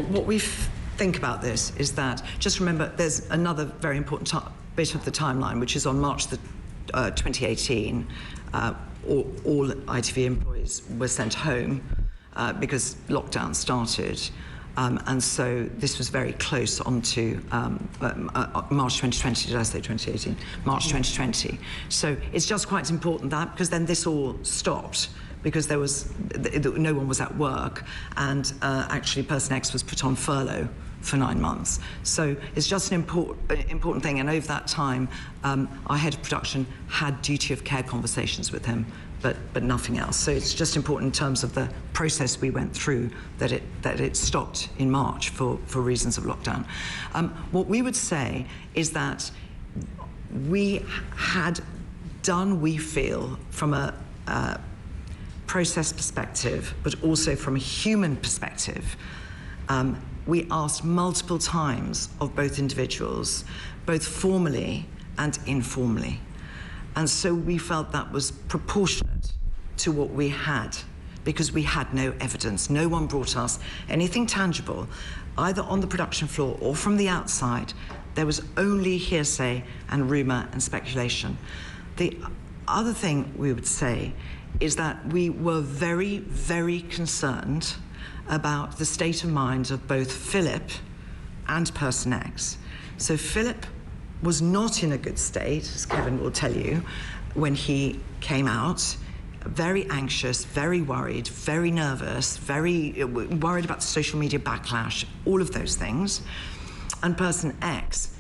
What we think about this is that, just remember, there's another very important bit of the timeline, which is on March 2018, all ITV employees were sent home because lockdown started. And so this was very close onto March 2020, did I say 2018? March 2020. So it's just quite important that, because then this all stopped, because there was, no one was at work, and actually Person X was put on furlough for 9 months. So it's just an important thing, and over that time, our head of production had duty of care conversations with him, but nothing else. So it's just important in terms of the process we went through that it stopped in March for reasons of lockdown. What we would say is that we had done, we feel, from a process perspective, but also from a human perspective, we asked multiple times of both individuals, both formally and informally. And so we felt that was proportionate to what we had, because we had no evidence. No one brought us anything tangible, either on the production floor or from the outside. There was only hearsay and rumour and speculation. The other thing we would say is that we were very, very concerned about the state of mind of both Phillip and Person X. So Phillip was not in a good state, as Kevin will tell you, when he came out. Very anxious, very worried, very nervous, very worried about the social media backlash, all of those things. And Person X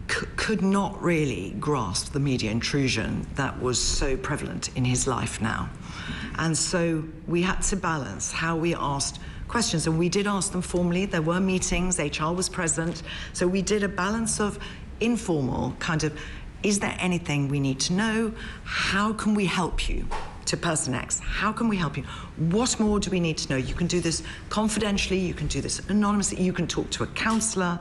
could not really grasp the media intrusion that was so prevalent in his life now. And so we had to balance how we asked questions, and we did ask them formally. There were meetings, HR was present, so we did a balance of informal kind of, is there anything we need to know? How can we help you? To Person X, how can we help you? What more do we need to know? You can do this confidentially, you can do this anonymously, you can talk to a counsellor.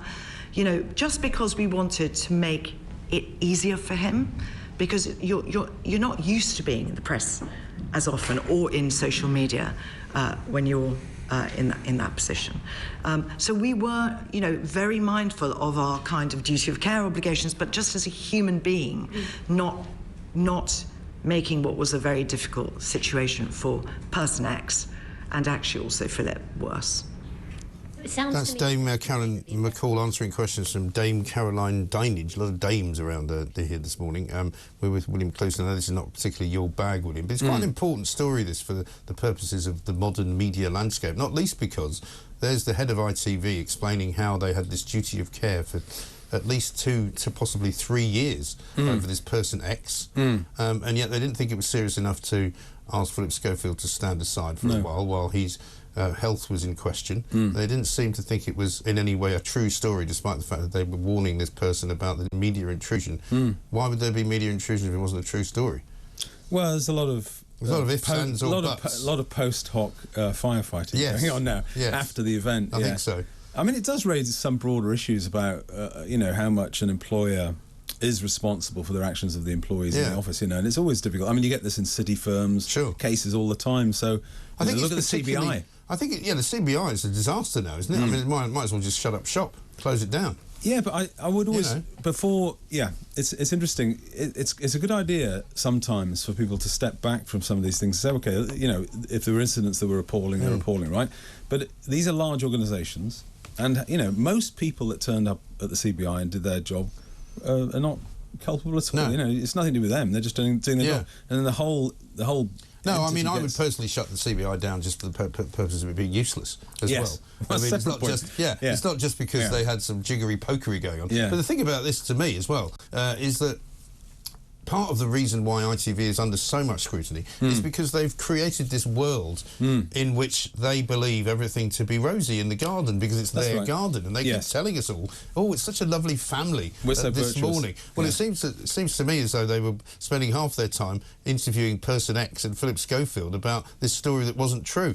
You know, just because we wanted to make it easier for him, because you're not used to being in the press as often or in social media when you're in that position. So we were, you know, very mindful of our kind of duty of care obligations, but just as a human being, not making what was a very difficult situation for Person X and actually also Phillip worse. That's Dame Carolyn McCall answering questions from Dame Caroline Dinage. A lot of dames around here this morning. We're with William Close. I know this is not particularly your bag, William, but it's quite an important story, this, for the purposes of the modern media landscape, not least because there's the head of ITV explaining how they had this duty of care for at least 2 to possibly 3 years over this Person X, and yet they didn't think it was serious enough to ask Phillip Schofield to stand aside for a while his health was in question. They didn't seem to think it was in any way a true story, despite the fact that they were warning this person about the media intrusion. Why would there be media intrusion if it wasn't a true story? Well, there's a lot of ifs, ands, or buts. A lot of post hoc firefighting going on now after the event. I think so. I mean, it does raise some broader issues about, you know, how much an employer is responsible for their actions of the employees in the office, you know, and it's always difficult. I mean, you get this in city firms, cases all the time, so I think look at the CBI. I think, the CBI is a disaster now, isn't it? I mean, it might as well just shut up shop, close it down. Yeah, but I would always, it's interesting. It's a good idea sometimes for people to step back from some of these things and say, okay, you know, if there were incidents that were appalling, they're appalling, right? But these are large organisations, and, you know, most people that turned up at the CBI and did their job are not culpable at all. You know, it's nothing to do with them. They're just doing their job. And then the whole. No, I mean, I would personally shut the CBI down just for the purpose of it being useless as well. I mean, it's not just it's not just because they had some jiggery pokery going on. But the thing about this, to me as well, is that part of the reason why ITV is under so much scrutiny is because they've created this world in which they believe everything to be rosy in the garden, because it's their garden, and they keep telling us all, oh, it's such a lovely family this morning. Well, it seems to me as though they were spending half their time interviewing Person X and Phillip Schofield about this story that wasn't true.